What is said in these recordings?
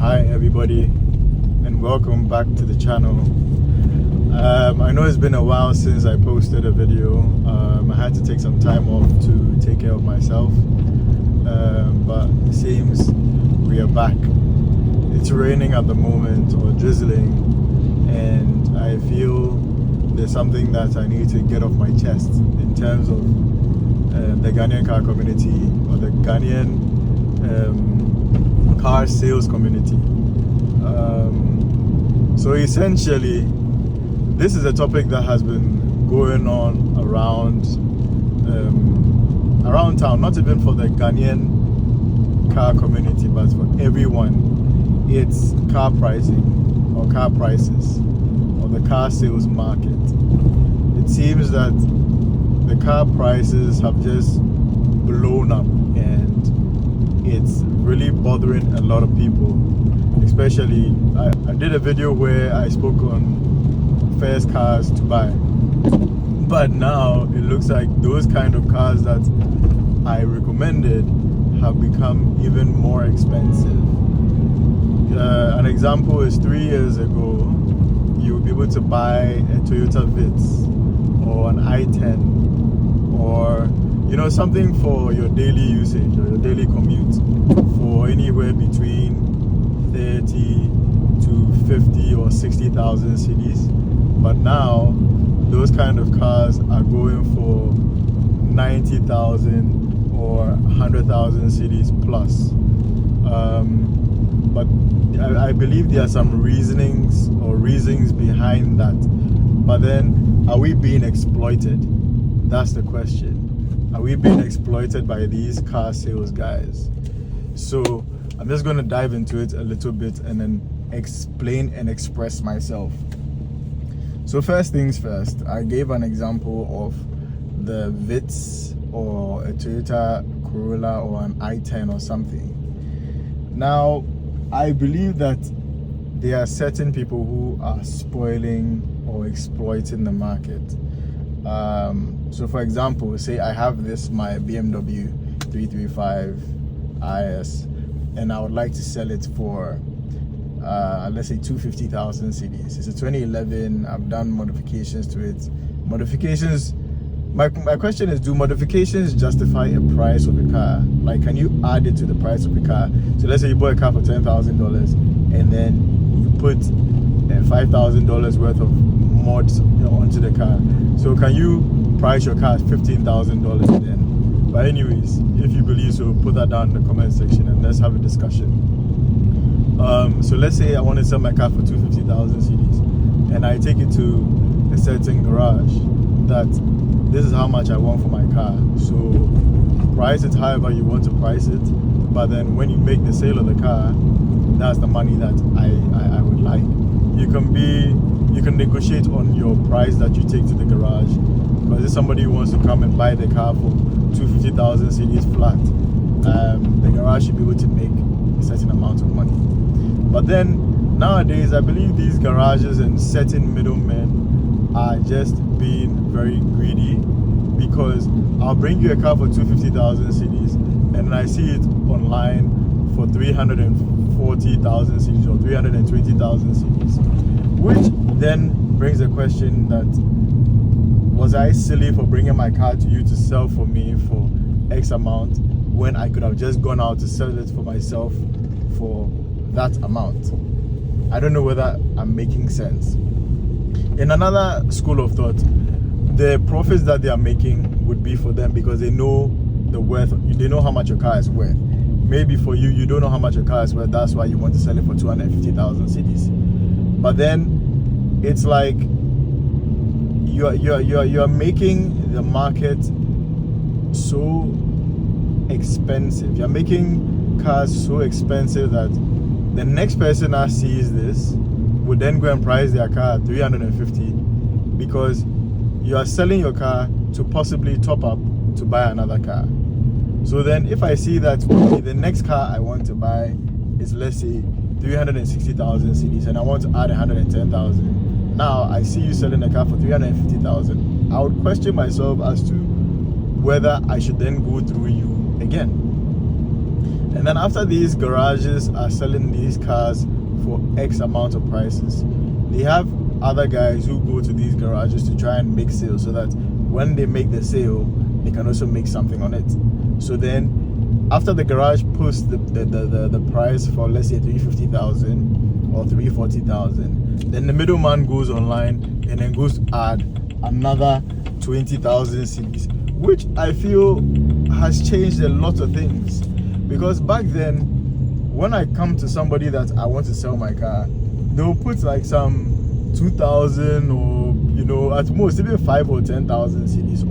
Hi everybody, and welcome back to the channel. I know it's been a while since I posted a video. I had to take some time off to take care of myself, but it seems we are back. It's raining at the moment, or drizzling, and I feel there's something that I need to get off my chest in terms of the Ghanaian car community, or the Ghanaian car sales community. So essentially, this is a topic that has been going on around town, not even for the Ghanaian car community, but for everyone. It's car pricing, or car prices, or the car sales market. It seems that the car prices have just blown up, and it's really bothering a lot of people. Especially, I did a video where I spoke on first cars to buy, but now it looks like those kind of cars that I recommended have become even more expensive. An example is 3 years ago, you would be able to buy a Toyota Vitz or an i10, or something for your daily usage or your daily commute for anywhere between 30 to 50 or 60,000 cedis. But now those kind of cars are going for 90,000 or 100,000 cedis plus. But I believe there are some reasons behind that. But then, are we being exploited? That's the question. Are we being exploited by these car sales guys? So I'm just going to dive into it a little bit and then explain and express myself. So first things first, I gave an example of the Vitz or a Toyota Corolla or an i10 or something. Now, I believe that there are certain people who are spoiling or exploiting the market. So for example, say I have my BMW 335 IS, and I would like to sell it for let's say 250,000 cedis. It's a 2011. I've done modifications to it. My question is, do modifications justify a price of a car? Like, can you add it to the price of a car? So let's say you bought a car for $10,000, and then you put $5,000 worth of mods onto the car. So can you price your car at $15,000 then? But anyways, if you believe so, put that down in the comment section and let's have a discussion. So let's say I want to sell my car for 250,000 cedis, and I take it to a certain garage that this is how much I want for my car. So price it however you want to price it, but then when you make the sale of the car, that's the money that I would like. You can negotiate on your price that you take to the garage, because if somebody wants to come and buy the car for 250,000 cedis flat, the garage should be able to make a certain amount of money. But then nowadays, I believe these garages and certain middlemen are just being very greedy, because I'll bring you a car for 250,000 cedis, and I see it online for 340,000 cedis or 320,000 cedis, which then brings the question that, was I silly for bringing my car to you to sell for me for X amount when I could have just gone out to sell it for myself for that amount? I don't know whether I'm making sense. In another school of thought, the profits that they are making would be for them because they know the worth, they know how much your car is worth. Maybe for you, you don't know how much your car is worth, that's why you want to sell it for 250,000 cedis. But then it's like you're making the market so expensive. You're making cars so expensive that the next person that sees this would then go and price their car at 350, because you are selling your car to possibly top up to buy another car. So then if I see that the next car I want to buy is, let's say, 360,000 cedis, and I want to add 110,000, now I see you selling a car for 350,000, I would question myself as to whether I should then go through you again. And then after these garages are selling these cars for X amount of prices, they have other guys who go to these garages to try and make sales, so that when they make the sale, they can also make something on it. So then after the garage posts the price for, let's say, 350,000 or 340,000, then the middleman goes online and then goes to add another 20,000 cedis, which I feel has changed a lot of things. Because back then, when I come to somebody that I want to sell my car, they'll put like some 2,000 or, you know, at most even 5 or 10,000 cedis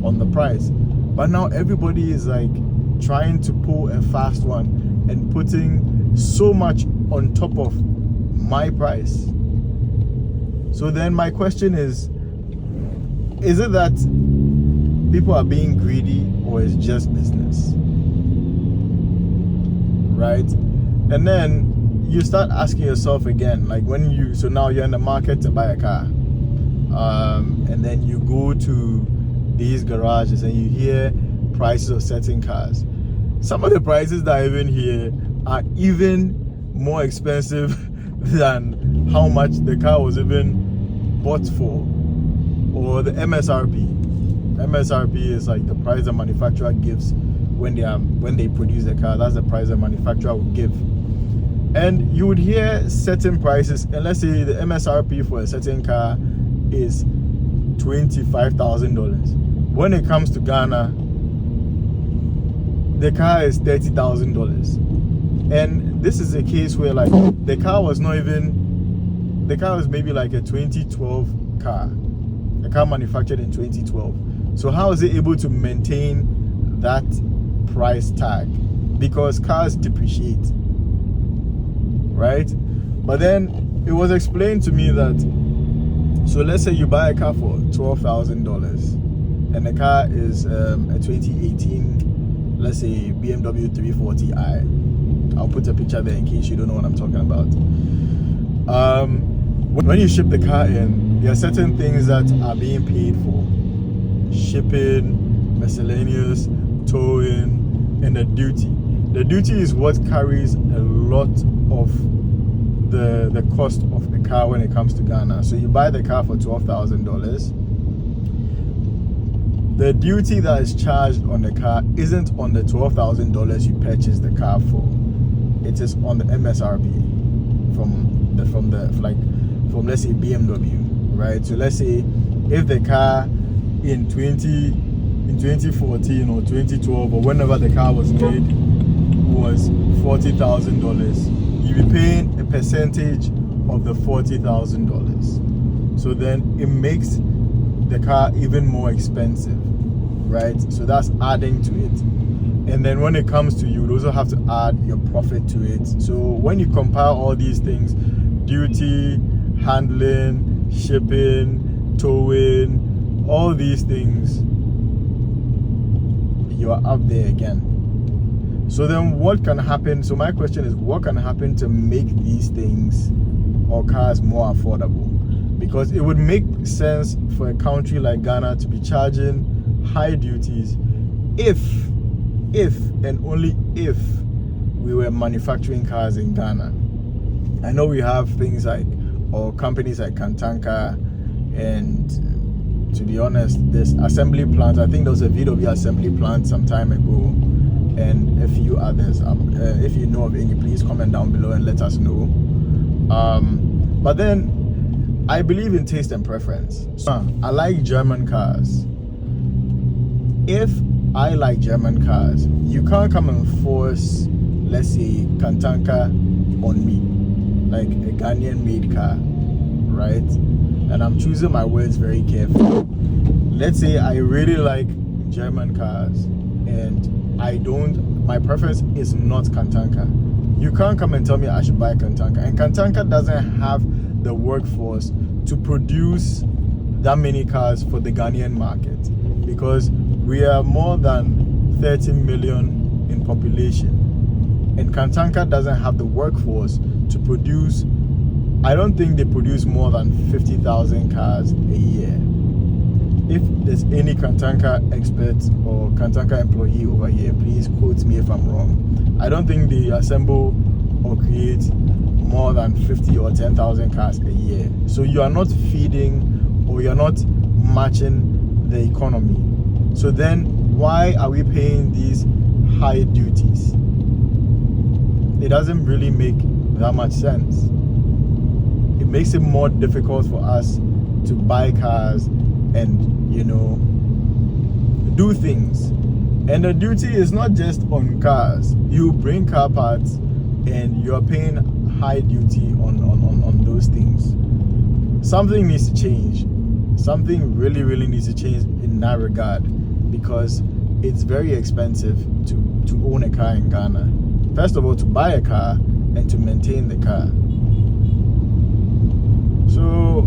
on the price. But now everybody is like trying to pull a fast one and putting so much on top of my price. So then my question is it that people are being greedy, or is just business? Right? And then you start asking yourself again, like so now you're in the market to buy a car, and then you go to these garages and you hear prices of certain cars. Some of the prices that are even here are even more expensive than how much the car was even bought for, or the MSRP. MSRP is like the price the manufacturer gives when they produce the car. That's the price the manufacturer will give. And you would hear certain prices, and let's say the MSRP for a certain car is $25,000. When it comes to Ghana, the car is $30,000. And this is a case where like the car was maybe like a 2012 car, a car manufactured in 2012. So how is it able to maintain that price tag? Because cars depreciate, right? But then it was explained to me that, so let's say you buy a car for $12,000 and the car is a 2018, let's say BMW 340i. I'll put a picture there in case you don't know what I'm talking about. When you ship the car in, there are certain things that are being paid for: shipping, miscellaneous, towing, and the duty. The duty is what carries a lot of the cost of the car when it comes to Ghana. So you buy the car for $12,000. The duty that is charged on the car isn't on the $12,000 you purchased the car for. It is on the MSRP from let's say BMW, right? So let's say if the car in 2014 or 2012 or whenever the car was made was $40,000, you'll be paying a percentage of the $40,000. So then it makes the car even more expensive, right? So that's adding to it. And then when it comes to, you would also have to add your profit to it. So when you compare all these things, duty, handling, shipping, towing, all these things, you are up there again. So then what can happen? So my question is, what can happen to make these things or cars more affordable? Because it would make sense for a country like Ghana to be charging high duties if and only if we were manufacturing cars in Ghana. I know we have things like, or companies like Cartalk, and to be honest, this assembly plant, I think there was a VW assembly plant some time ago, and a few others. If you know of any, please comment down below and let us know. But then I believe in taste and preference. So I like German cars. If I like German cars, you can't come and force, let's say, Cartalk on me, like a Ghanaian made car, right? And I'm choosing my words very carefully. Let's say I really like German cars and my preference is not Cartalk. You can't come and tell me I should buy Cartalk. And Cartalk doesn't have the workforce to produce that many cars for the Ghanaian market, because we are more than 30 million in population, and Cartalk doesn't have the workforce to produce. I don't think they produce more than 50,000 cars a year. if there's any Cartanka expert or Cartanka employee over here, please quote me if I'm wrong. I don't think they assemble or create more than 50 or 10,000 cars a year. So you are not feeding or you're not matching the economy. So then why are we paying these high duties? It doesn't really make that much sense. It makes it more difficult for us to buy cars and, you know, do things. And the duty is not just on cars. You bring car parts and you're paying high duty on those things. Something needs to change. Something really needs to change in that regard, because it's very expensive to own a car in Ghana. First of all, to buy a car and to maintain the car. So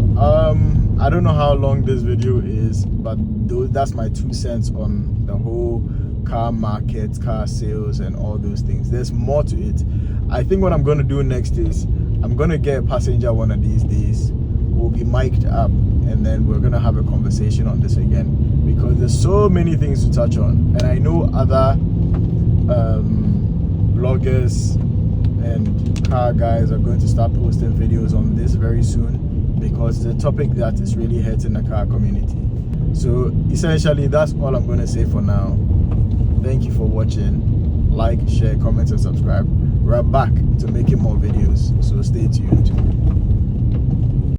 I don't know how long this video is, but that's my 2 cents on the whole car market, car sales, and all those things. There's more to it. I think what I'm going to do next is I'm going to get a passenger one of these days. We'll be mic'd up, and then we're going to have a conversation on this again, because there's so many things to touch on. And I know other bloggers and car guys are going to start posting videos on this very soon, because it's a topic that is really hurting the car community. So essentially, that's all I'm going to say for now. Thank you for watching. Like, share, comment, and subscribe. We're back to making more videos, so stay tuned.